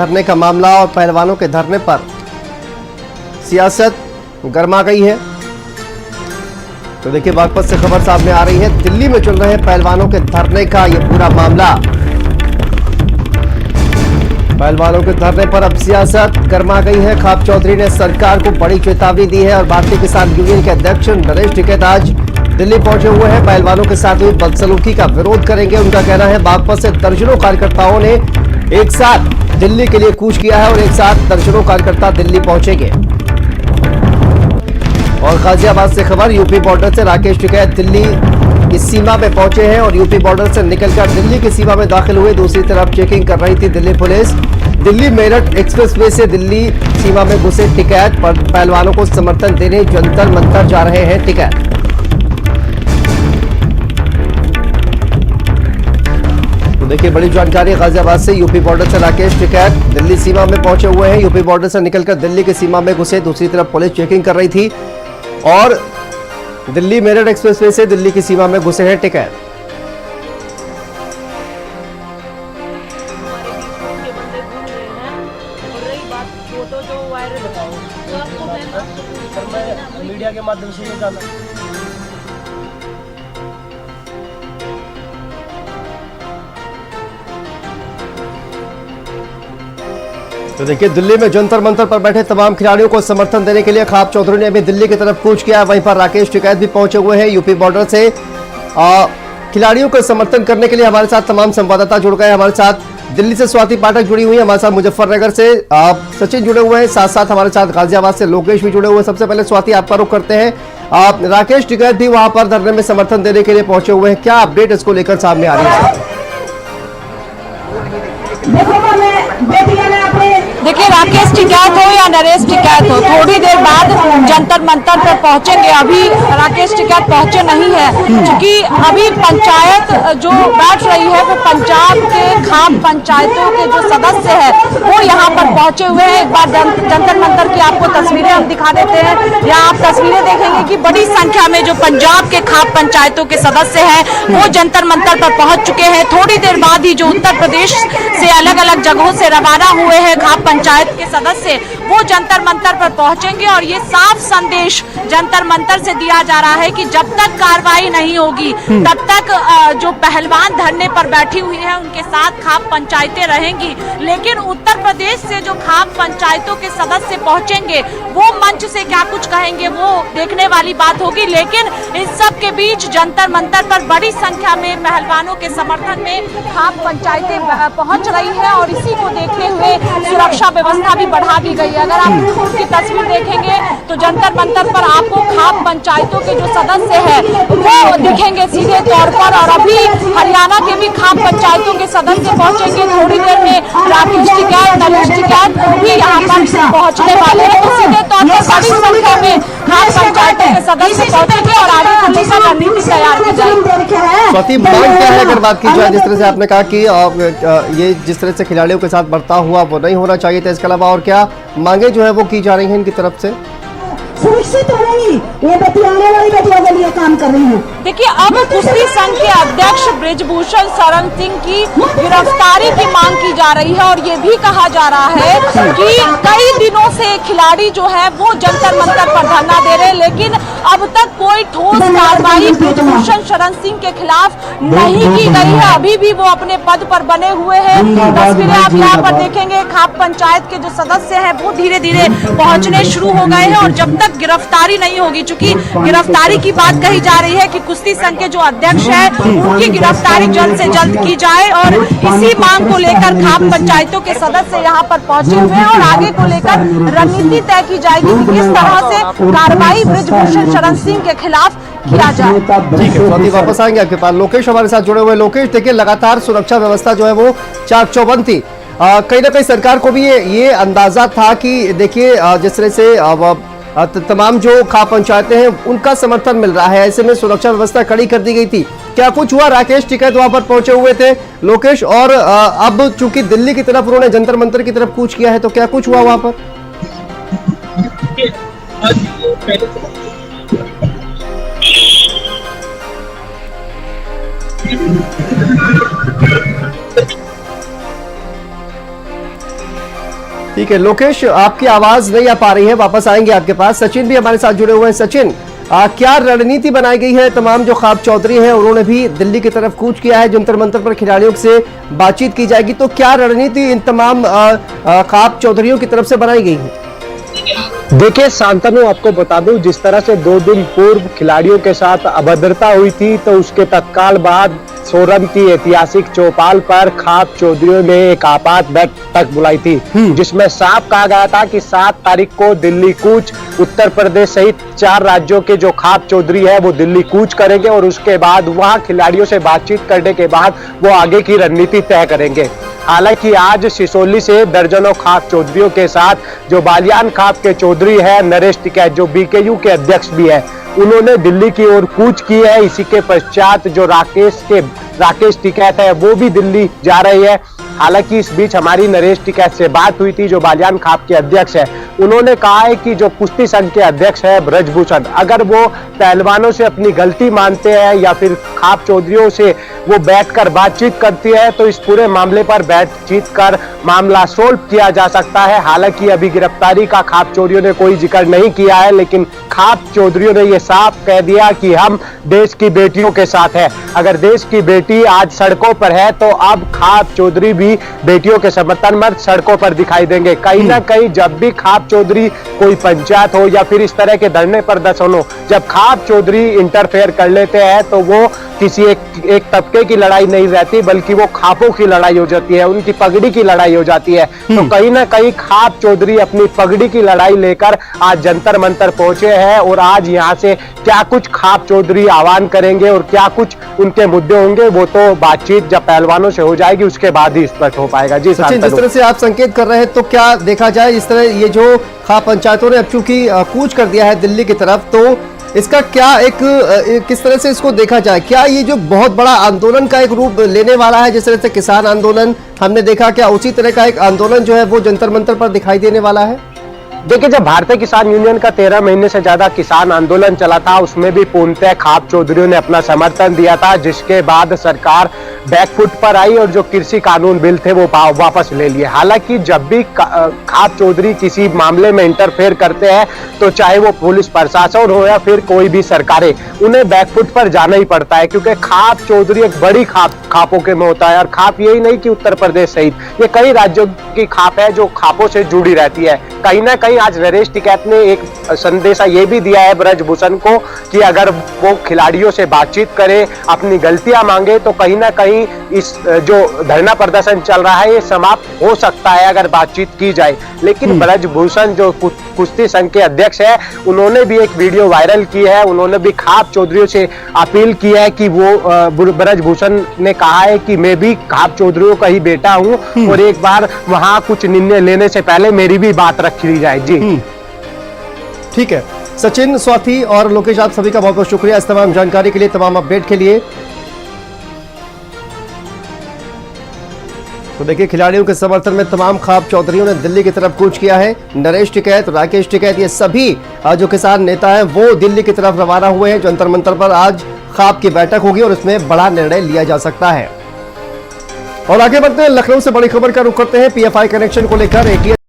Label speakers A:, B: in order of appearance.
A: धरने का मामला और पहलवानों के धरने पर सियासत गर्मा गई है। तो देखिए बागपत से खबर सामने आ रही है, दिल्ली में चल रहे पहलवानों के धरने का यह पूरा मामला। पहलवानों के धरने पर अब सियासत गर्मा गई है। खाप चौधरी ने सरकार को बड़ी चेतावनी दी है और भारतीय किसान यूनियन के अध्यक्ष नरेश टिकैत आज दिल्ली पहुंचे हुए हैं। पहलवानों के साथ हुई बदसलूकी का विरोध करेंगे। उनका कहना है बागपत से दर्जनों कार्यकर्ताओं ने एक साथ दिल्ली के लिए कूच किया है और एक साथ दर्जनों कार्यकर्ता दिल्ली पहुंचेंगे। और गाजियाबाद से खबर, यूपी बॉर्डर से राकेश टिकैत दिल्ली की सीमा में पहुंचे हैं और यूपी बॉर्डर से निकलकर दिल्ली की सीमा में दाखिल हुए। दूसरी तरफ चेकिंग कर रही थी दिल्ली पुलिस। दिल्ली मेरठ एक्सप्रेसवे से दिल्ली सीमा में घुसे टिकैत पर पहलवानों को समर्थन देने जंतर मंतर जा रहे हैं टिकैत। देखिए बड़ी जानकारी गाजियाबाद से, यूपी बॉर्डर से राकेश टिकैत दिल्ली सीमा में पहुंचे हुए हैं। यूपी बॉर्डर से निकलकर दिल्ली की सीमा में घुसे। दूसरी तरफ पुलिस चेकिंग कर रही थी और दिल्ली मेरठ एक्सप्रेसवे से दिल्ली की सीमा में घुसे हैं टिकैत।
B: मीडिया के माध्यम से ये जाना।
A: तो देखिए दिल्ली में जंतर मंतर पर बैठे तमाम खिलाड़ियों को समर्थन देने के लिए खाप चौधरी ने अभी दिल्ली की तरफ कूच किया। वहीं पर राकेश टिकैत भी पहुंचे हुए हैं। यूपी बॉर्डर से खिलाड़ियों को समर्थन करने के लिए हमारे साथ तमाम संवाददाता जुड़ गए। हमारे साथ दिल्ली से स्वाति पाठक जुड़ी हुई है, हमारे साथ मुजफ्फरनगर से सचिन जुड़े हुए हैं, साथ साथ हमारे साथ गाजियाबाद से लोकेश भी जुड़े हुए हैं। सबसे पहले स्वाति आपका रुख करते हैं। राकेश टिकैत भी वहां पर धरने में समर्थन देने के लिए पहुंचे हुए हैं, क्या अपडेट इसको लेकर सामने आ रही है?
C: देखिए राकेश टिकैत हो या नरेश टिकैत हो, थोड़ी देर बाद जंतर मंतर पर पहुंचेंगे। अभी राकेश टिकैत पहुंचे नहीं है क्योंकि अभी पंचायत जो बैठ रही है वो पंजाब के खाप पंचायतों के जो सदस्य है वो यहाँ पर पहुंचे हुए हैं। एक बार जंतर मंतर की आपको तस्वीरें हम दिखा देते हैं। यहाँ आप तस्वीरें देखेंगे कि बड़ी संख्या में जो पंजाब के खाप पंचायतों के सदस्य हैं वो जंतर मंतर पर पहुंच चुके हैं। थोड़ी देर बाद ही जो उत्तर प्रदेश से अलग अलग जगहों से रवाना हुए हैं खाप पंचायत के सदस्य वो जंतर मंतर पर पहुंचेंगे और ये साफ संदेश जंतर मंतर से दिया जा रहा है कि जब तक कार्रवाई नहीं होगी तब तक जो पहलवान धरने पर बैठी हुई है उनके साथ खाप पंचायतें रहेंगी। लेकिन उत्तर प्रदेश से जो खाप पंचायतों के सदस्य पहुंचेंगे वो मंच से क्या कुछ कहेंगे वो देखने वाली बात होगी। लेकिन इस सब के बीच जंतर मंतर पर बड़ी संख्या में पहलवानों के समर्थन में खाप पंचायतें पहुंच रही है और इसी को देखते हुए सुरक्षा व्यवस्था भी बढ़ा दी गई है। अगर आप उसकी तस्वीर देखेंगे तो जंतर मंतर पर आपको खाप पंचायतों के जो सदस्य हैं वो दिखेंगे सीधे तौर पर। और अभी हरियाणा के भी खाप पंचायतों के सदस्य पहुंचेंगे। थोड़ी देर में राकेश टिकैत नरेश टिकैत भी यहाँ पर पहुंचने वाले हैं। तो सीधे तौर पर बड़ी संख्या में खाप पंचायतों के सदस्य पहुंचेंगे और आगे को लेकर रणनीति तैयार की जाएगी।
A: स्वाति मांग क्या है अगर बात की जाए, जिस तरह से आपने कहा कि ये जिस तरह से खिलाड़ियों के साथ बर्ताव हुआ वो नहीं होना चाहिए था, इसके अलावा और क्या मांगे जो है वो की जा रही हैं इनकी तरफ से?
D: सुरक्षित रहेंगी ये बेटी, आने वाली बेटियों के लिए काम कर रही है।
C: देखिए अब कुश्ती संघ के अध्यक्ष बृजभूषण शरण सिंह की गिरफ्तारी की मांग की जा रही है और ये भी कहा जा रहा है कि कई दिनों से खिलाड़ी जो है वो जंतर मंतर पर धरना दे रहे हैं लेकिन अब तक कोई ठोस कार्रवाई बृजभूषण शरण सिंह के खिलाफ नहीं की गई है। अभी भी वो अपने पद पर बने हुए हैं। तस्वीरें आप यहाँ पर देखेंगे, खाप पंचायत के जो सदस्य हैं वो धीरे धीरे पहुंचने शुरू हो गए हैं और जब तक गिरफ्तारी नहीं होगी, चूंकि गिरफ्तारी की बात कही जा रही है कि कुश्ती संघ के जो अध्यक्ष है उनकी गिरफ्तारी जल्द से जल्द की जाए और इसी मांग को लेकर खाप पंचायतों के सदस्य यहाँ पर पहुंचे हुए हैं और आगे को लेकर रणनीति तय की जाएगी कि किस तरह से कार्रवाई बृजभूषण शरण सिंह के खिलाफ किया जाए।
A: ठीक है स्वाति, वापस आएंगे आपके पास। लोकेश हमारे साथ जुड़े हुए। लोकेश देखिए लगातार सुरक्षा व्यवस्था जो है वो चाक चौबंद थी। कहीं ना कहीं सरकार को भी ये अंदाजा था कि देखिए जिस तरह से तमाम जो खाप पंचायतें हैं उनका समर्थन मिल रहा है, ऐसे में सुरक्षा व्यवस्था कड़ी कर दी गई थी। क्या कुछ हुआ? राकेश टिकैत वहां पर पहुंचे हुए थे लोकेश, और अब चूंकि दिल्ली की तरफ उन्होंने जंतर मंतर की तरफ कूच किया है, तो क्या कुछ हुआ वहां पर? ठीक है लोकेश, आपकी आवाज नहीं आ पा रही है, वापस आएंगे आपके पास। सचिन भी हमारे साथ जुड़े हुए हैं। सचिन, क्या रणनीति बनाई गई है? तमाम जो ख्वाब चौधरी हैं उन्होंने भी दिल्ली की तरफ कूच किया है, जंतर मंतर पर खिलाड़ियों से बातचीत की जाएगी, तो क्या रणनीति इन तमाम ख्वाब चौधरियों की तरफ से बनाई गई है?
E: देखिए शांतनु, आपको बता दूं, जिस तरह से 2 दिन पूर्व खिलाड़ियों के साथ अभद्रता हुई थी, तो उसके तत्काल बाद सोरम की ऐतिहासिक चौपाल पर ख्वाब चौधरियों ने एक आपात बैठक बुलाई थी, जिसमें साफ कहा गया था कि 7 तारीख को दिल्ली कूच, उत्तर प्रदेश सहित 4 राज्यों के जो ख्वाब चौधरी है वो दिल्ली कूच करेंगे और उसके बाद वहां खिलाड़ियों से बातचीत करने के बाद वो आगे की रणनीति तय करेंगे। हालांकि आज सिसोली से दर्जनों ख्वाब चौधरियों के साथ जो बालियान ख्वाब के चौधरी है नरेश टिकैत, जो बीकेयू के अध्यक्ष भी है, उन्होंने दिल्ली की ओर कूच की है। इसी के पश्चात जो राकेश टिकैत है वो भी दिल्ली जा रही है। हालांकि इस बीच हमारी नरेश टिकैत से बात हुई थी, जो बालियान ख्वाब के अध्यक्ष है। उन्होंने कहा है कि जो कुश्ती संघ के अध्यक्ष है ब्रजभूषण, अगर वो पहलवानों से अपनी गलती मानते हैं या फिर ख्वाब चौधरियों से वो बैठकर बातचीत करती है, तो इस पूरे मामले पर बातचीत कर मामला सोल्व किया जा सकता है। हालांकि अभी गिरफ्तारी का ख्वाब चौधरियों ने कोई जिक्र नहीं किया है, लेकिन ख्वाब चौधरियों ने ये साफ कह दिया कि हम देश की बेटियों के साथ है। अगर देश की बेटी आज सड़कों पर है तो अब ख्वाब चौधरी भी बेटियों के समर्थन में सड़कों पर दिखाई देंगे। कहीं ना कहीं जब भी ख्वाब चौधरी कोई पंचायत हो या फिर इस तरह के धरने प्रदर्शन हो, जब ख्वाब चौधरी इंटरफेयर कर लेते हैं तो वो किसी एक तबके की लड़ाई नहीं रहती, बल्कि वो ख्वाबों की लड़ाई हो जाती है, उनकी पगड़ी की लड़ाई हो जाती है। तो कहीं ना कहीं ख्वाब चौधरी अपनी पगड़ी की लड़ाई लेकर आज जंतर मंतर पहुंचे हैं और आज यहाँ से क्या कुछ ख्वाब चौधरी आह्वान करेंगे और क्या कुछ उनके मुद्दे होंगे, वो तो बातचीत जब पहलवानों से हो जाएगी उसके बाद ही स्पष्ट हो पाएगा। जी
A: सचिन, जिस तरह से आप संकेत कर रहे हैं, तो क्या देखा जाए इस तरह ये जो ख्वाब पंचायतों ने अब चूंकि कूच कर दिया है दिल्ली की तरफ, तो इसका क्या किस तरह से इसको देखा जाए? क्या ये जो बहुत बड़ा आंदोलन का एक रूप लेने वाला है, जिस तरह से किसान आंदोलन हमने देखा, क्या उसी तरह का एक आंदोलन जो है वो जंतर मंतर पर दिखाई देने वाला है?
E: देखिए, जब भारतीय किसान यूनियन का 13 महीने से ज्यादा किसान आंदोलन चला था, उसमें भी पूर्णतः ख्वाब चौधरियों ने अपना समर्थन दिया था, जिसके बाद सरकार बैकफुट पर आई और जो कृषि कानून बिल थे वो वापस ले लिए। हालांकि जब भी ख्वाब चौधरी किसी मामले में इंटरफेयर करते हैं, तो चाहे वो पुलिस प्रशासन हो या फिर कोई भी सरकारें, उन्हें बैकफुट पर जाना ही पड़ता है, क्योंकि ख्वाब चौधरी एक बड़ी ख्वाबों के में होता है। और ख्वाब यही नहीं कि उत्तर प्रदेश सहित ये कई राज्यों की ख्वाब है जो ख्वाबों से जुड़ी रहती है। कहीं ना कहीं आज नरेश टिकैत ने एक संदेशा ये भी दिया है ब्रजभूषण को कि अगर वो खिलाड़ियों से बातचीत करे, अपनी गलतियां मांगे, तो कहीं ना कहीं इस जो धरना प्रदर्शन चल रहा है ये समाप्त हो सकता है अगर बातचीत की जाए। लेकिन ब्रजभूषण जो कुश्ती संघ के अध्यक्ष है, उन्होंने भी एक वीडियो वायरल की है। उन्होंने भी ख्वाब चौधरियों से अपील की है कि वो ब्रजभूषण ने कहा है कि मैं भी ख्वाब चौधरियों का ही बेटा हूं और एक बार वहां कुछ निर्णय लेने से पहले मेरी भी बात रख ली जाए। जी
A: ठीक है सचिन, स्वाति और लोकेश, आप सभी का बहुत बहुत शुक्रिया इस तमाम जानकारी के लिए, तमाम अपडेट के लिए। तो देखिए, खिलाड़ियों के समर्थन में तमाम ख्वाब चौधरियों ने दिल्ली की तरफ कूच किया है। नरेश टिकैत, राकेश टिकैत, ये सभी जो किसान नेता हैं वो दिल्ली की तरफ रवाना हुए हैं। जंतर मंतर पर आज ख्वाब की बैठक होगी और इसमें बड़ा निर्णय लिया जा सकता है। और आगे बढ़ते हैं, लखनऊ से बड़ी खबर का रुख करते हैं। पीएफआई कनेक्शन को लेकर